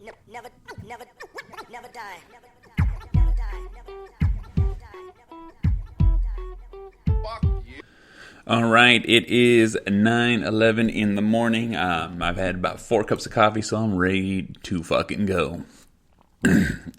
never, never, never die. All right, it is 9:11 in the morning. I've had about 4 cups of coffee, so I'm ready to fucking go.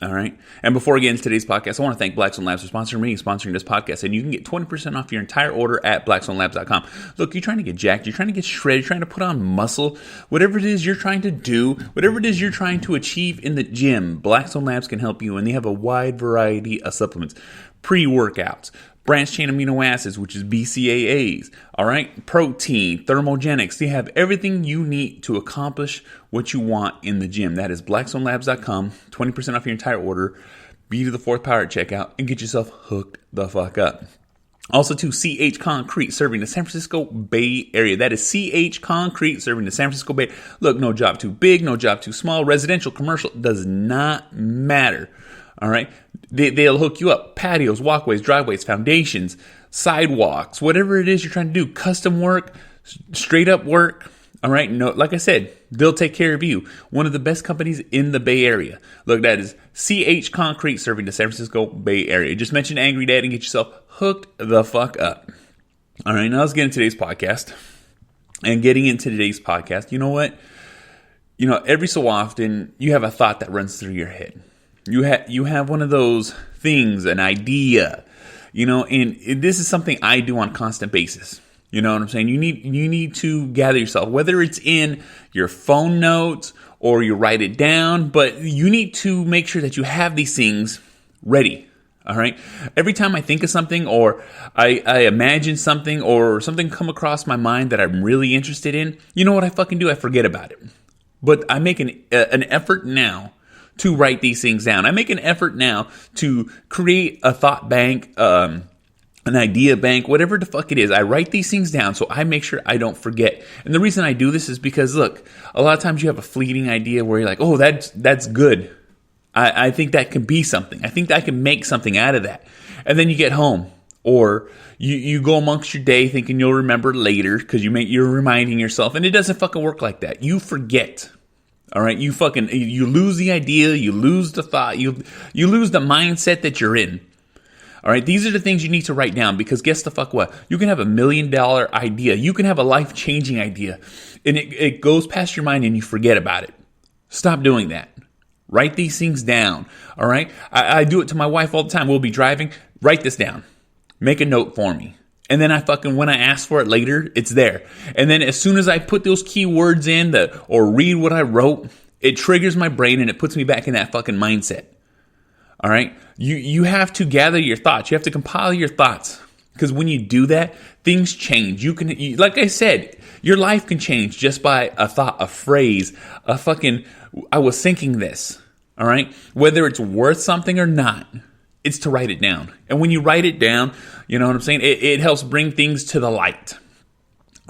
All right. And before we get into today's podcast, I want to thank Blackstone Labs for sponsoring this podcast. And you can get 20% off your entire order at blackstonelabs.com. Look, you're trying to get jacked, you're trying to get shredded, you're trying to put on muscle, whatever it is you're trying to do, whatever it is you're trying to achieve in the gym, Blackstone Labs can help you. And they have a wide variety of supplements, pre-workouts, branched chain amino acids, which is BCAAs, all right, protein, thermogenics. They have everything you need to accomplish what you want in the gym. That is blackstonelabs.com, 20% off your entire order, B2the4thpower at checkout, and get yourself hooked the fuck up. Also, to CH Concrete, serving the San Francisco Bay Area. That is CH Concrete, serving the San Francisco Bay. Look, no job too big, no job too small, residential, commercial, does not matter. All right. They'll hook you up. Patios, walkways, driveways, foundations, sidewalks, whatever it is you're trying to do. Custom work, straight up work. All right. No, like I said, they'll take care of you. One of the best companies in the Bay Area. Look, that is CH Concrete, serving the San Francisco Bay Area. Just mention Angry Dad and get yourself hooked the fuck up. All right. Now let's get into today's podcast. And getting into today's podcast, you know what? You know, every so often you have a thought that runs through your head. You have one of those things, an idea, you know, and this is something I do on a constant basis. You know what I'm saying? You need to gather yourself, whether it's in your phone notes or you write it down, but you need to make sure that you have these things ready. All right. Every time I think of something or I imagine something or something come across my mind that I'm really interested in, you know what I fucking do? I forget about it. But I make an effort now to write these things down. I make an effort now to create a thought bank, an idea bank, whatever the fuck it is. I write these things down so I make sure I don't forget. And the reason I do this is because, look, a lot of times you have a fleeting idea where you're like, oh, that's good. I think that can be something. I think I can make something out of that. And then you get home or you go amongst your day thinking you'll remember later because you're reminding yourself, and it doesn't fucking work like that. You forget. All right, you lose the idea, you lose the thought, you lose the mindset that you're in. All right, these are the things you need to write down because guess the fuck what? You can have $1 million idea, you can have a life-changing idea, and it goes past your mind and you forget about it. Stop doing that. Write these things down. All right, I do it to my wife all the time. We'll be driving, write this down, make a note for me. And then when I ask for it later, it's there. And then as soon as I put those keywords in or read what I wrote, it triggers my brain and it puts me back in that fucking mindset. All right. You have to gather your thoughts. You have to compile your thoughts. Because when you do that, things change. Like I said, your life can change just by a thought, a phrase, I was thinking this. All right. Whether it's worth something or not. It's to write it down. And when you write it down, you know what I'm saying? It helps bring things to the light.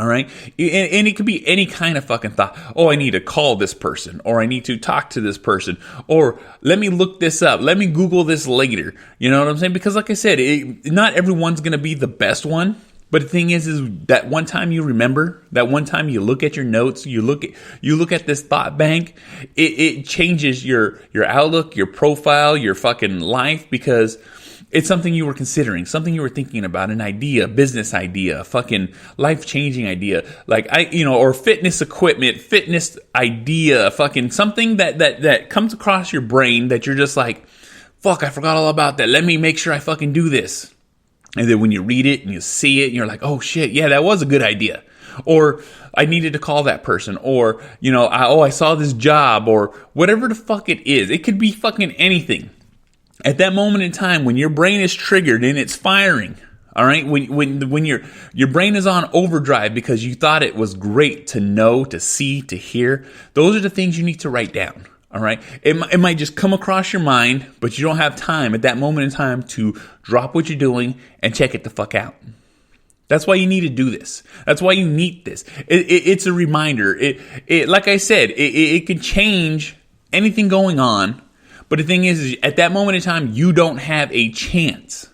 All right. And it could be any kind of fucking thought. Oh, I need to call this person, or I need to talk to this person, or let me look this up. Let me Google this later. You know what I'm saying? Because like I said, not everyone's going to be the best one. But the thing is that one time you remember, that one time you look at your notes, you look at this thought bank, it changes your outlook, your profile, your fucking life, because it's something you were considering, something you were thinking about, an idea, business idea, a fucking life-changing idea, or fitness equipment, fitness idea, fucking something that comes across your brain that you're just like, fuck, I forgot all about that. Let me make sure I fucking do this. And then when you read it and you see it and you're like, oh shit, yeah, that was a good idea. Or I needed to call that person. Or, I saw this job, or whatever the fuck it is. It could be fucking anything. At that moment in time, when your brain is triggered and it's firing, all right, when your brain is on overdrive because you thought it was great to know, to see, to hear, those are the things you need to write down. All right. It might just come across your mind, but you don't have time at that moment in time to drop what you're doing and check it the fuck out. That's why you need to do this. That's why you need this. It's a reminder. Like I said, it can change anything going on. But the thing is at that moment in time, you don't have a chance.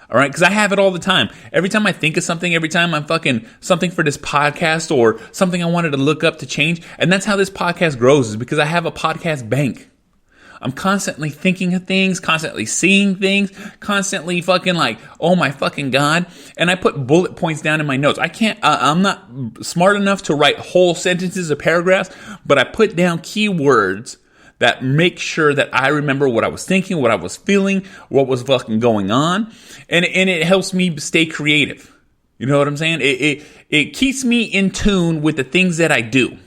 All right, because I have it all the time. Every time I think of something, every time I'm fucking something for this podcast or something I wanted to look up to change. And that's how this podcast grows, is because I have a podcast bank. I'm constantly thinking of things, constantly seeing things, constantly fucking like, oh my fucking God. And I put bullet points down in my notes. I'm not smart enough to write whole sentences or paragraphs, but I put down keywords that make sure that I remember what I was thinking, what I was feeling, what was fucking going on. And it helps me stay creative. You know what I'm saying? It keeps me in tune with the things that I do.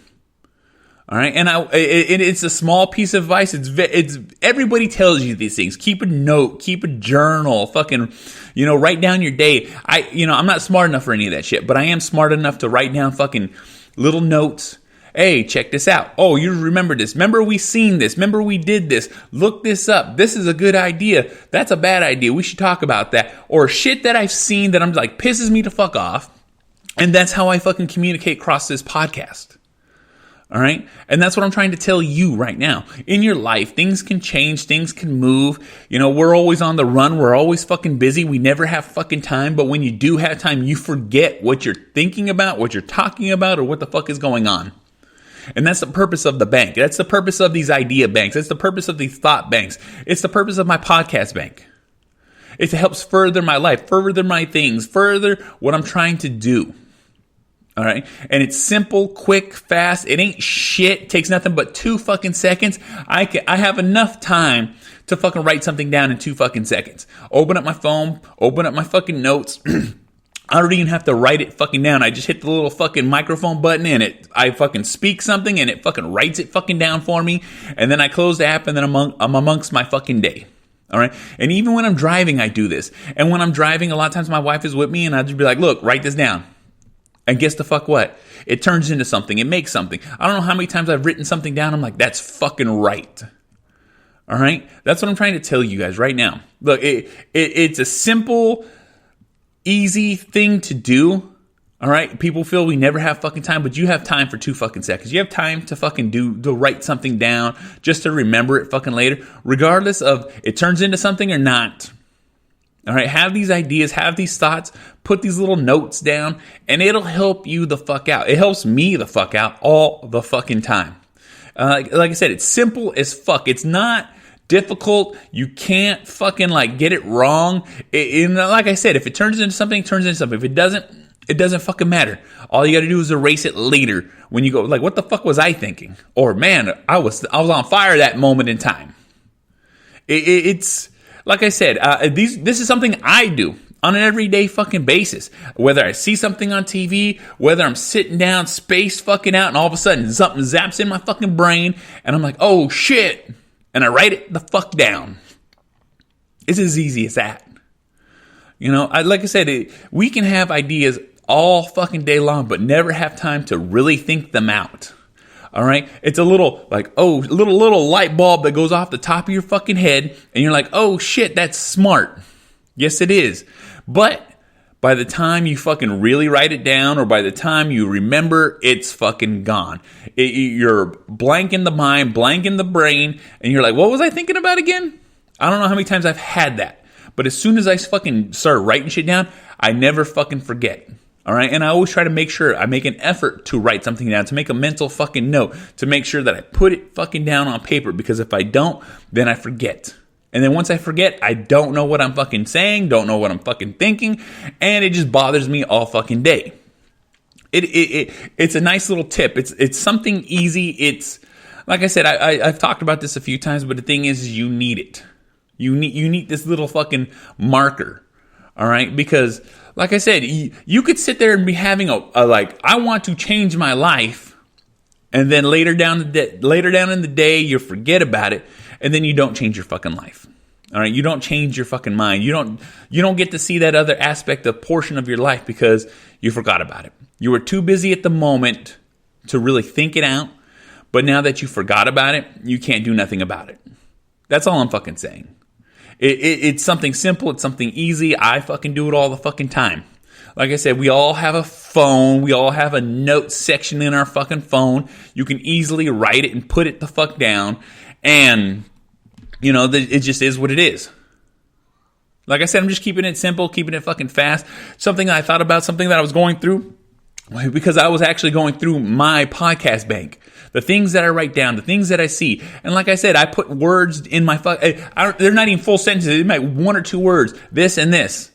All right. And it's a small piece of advice. It's everybody tells you these things. Keep a note, keep a journal, fucking, write down your day. I'm not smart enough for any of that shit, but I am smart enough to write down fucking little notes. Hey, check this out. Oh, you remember this. Remember we seen this. Remember we did this. Look this up. This is a good idea. That's a bad idea. We should talk about that. Or shit that I've seen that I'm like pisses me to fuck off. And that's how I fucking communicate across this podcast. All right. And that's what I'm trying to tell you right now. In your life, things can change. Things can move. We're always on the run. We're always fucking busy. We never have fucking time. But when you do have time, you forget what you're thinking about, what you're talking about, or what the fuck is going on. And that's the purpose of the bank. That's the purpose of these idea banks. That's the purpose of these thought banks. It's the purpose of my podcast bank. It helps further my life, further my things, further what I'm trying to do. All right. And it's simple, quick, fast. It ain't shit. It takes nothing but 2 fucking seconds. I have enough time to fucking write something down in 2 fucking seconds. Open up my phone, open up my fucking notes. I don't even have to write it fucking down. I just hit the little fucking microphone button and I fucking speak something and it fucking writes it fucking down for me. And then I close the app and then I'm amongst my fucking day. All right. And even when I'm driving, I do this. And when I'm driving, a lot of times my wife is with me and I'll just be like, look, write this down. And guess the fuck what? It turns into something. It makes something. I don't know how many times I've written something down. I'm like, that's fucking right. All right. That's what I'm trying to tell you guys right now. Look, it's a simple, easy thing to do. All right. People feel we never have fucking time, but you have time for 2 fucking seconds. You have time to fucking to write something down just to remember it fucking later, regardless of it turns into something or not. All right. Have these ideas, have these thoughts, put these little notes down, and it'll help you the fuck out. It helps me the fuck out all the fucking time. Like I said, it's simple as fuck. It's not difficult. You can't fucking get it wrong. Like I said, if it turns into something, it turns into something. If it doesn't, it doesn't fucking matter. All you got to do is erase it later when you go like, what the fuck was I thinking? Or man, I was on fire that moment in time. It's like I said, this is something I do on an everyday fucking basis. Whether I see something on TV, whether I'm sitting down, spaced fucking out, and all of a sudden something zaps in my fucking brain, and I'm like, oh shit. And I write it the fuck down. It's as easy as that. Like I said, we can have ideas all fucking day long, but never have time to really think them out. All right. It's a little little light bulb that goes off the top of your fucking head. And you're like, oh shit, that's smart. Yes, it is. But by the time you fucking really write it down or by the time you remember, it's fucking gone. You're blank in the mind, blank in the brain. And you're like, what was I thinking about again? I don't know how many times I've had that. But as soon as I fucking start writing shit down, I never fucking forget. All right. And I always try to make sure I make an effort to write something down, to make a mental fucking note, to make sure that I put it fucking down on paper. Because if I don't, then I forget. And then once I forget, I don't know what I'm fucking saying, don't know what I'm fucking thinking. And it just bothers me all fucking day. It's a nice little tip. It's something easy. It's like I said, I've talked about this a few times, but the thing is you need it. You need this little fucking marker. All right. Because like I said, you could sit there and be having a I want to change my life. And then later down in the day, you forget about it. And then you don't change your fucking life. All right. You don't change your fucking mind. You don't get to see that other aspect of portion of your life because you forgot about it. You were too busy at the moment to really think it out. But now that you forgot about it, you can't do nothing about it. That's all I'm fucking saying. It's something simple. It's something easy. I fucking do it all the fucking time. Like I said, we all have a phone. We all have a note section in our fucking phone. You can easily write it and put it the fuck down. And, it just is what it is. Like I said, I'm just keeping it simple, keeping it fucking fast. Something I thought about, something that I was going through, because I was actually going through my podcast bank. The things that I write down, the things that I see. And like I said, I put words in my they're not even full sentences. They might one or two words, this and this.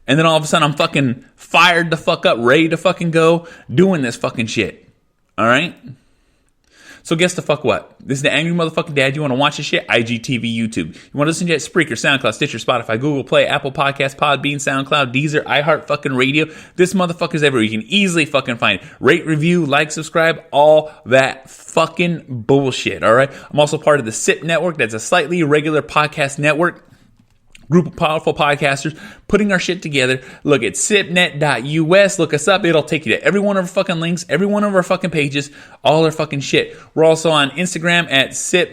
And then all of a sudden I'm fucking fired the fuck up, ready to fucking go, doing this fucking shit. All right? So guess the fuck what? This is the Angry Motherfucking Dad. You want to watch this shit? IGTV, YouTube. You want to listen to it? Spreaker, SoundCloud, Stitcher, Spotify, Google Play, Apple Podcasts, Podbean, SoundCloud, Deezer, iHeart fucking Radio. This motherfucker's everywhere. You can easily fucking find it. Rate, review, like, subscribe, all that fucking bullshit. All right? I'm also part of the SIP Network. That's a slightly irregular podcast network. Group of powerful podcasters putting our shit together. Look at sipnet.us. Look us up. It'll take you to every one of our fucking links, every one of our fucking pages, all our fucking shit. We're also on Instagram at SIP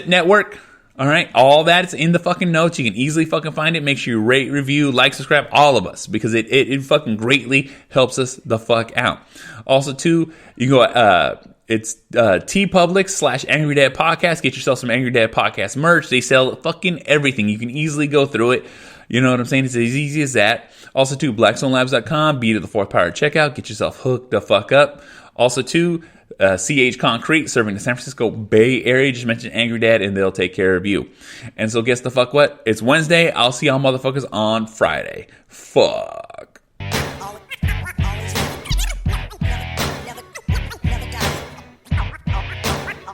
Network. All right. All that's in the fucking notes. You can easily fucking find it. Make sure you rate, review, like, subscribe, all of us, because it fucking greatly helps us the fuck out. Also, too, you go, it's tpublic/Angry Dad Podcast. Get yourself some Angry Dad Podcast merch. They sell fucking everything. You can easily go through it. You know what I'm saying? It's as easy as that. Also, too, blackstonelabs.com, B2the4thpower checkout. Get yourself hooked the fuck up. Also, too, cathconcrete, serving the San Francisco Bay Area. Just mention Angry Dad and they'll take care of you. And so guess the fuck what? It's Wednesday. I'll see y'all motherfuckers on Friday. Fuck.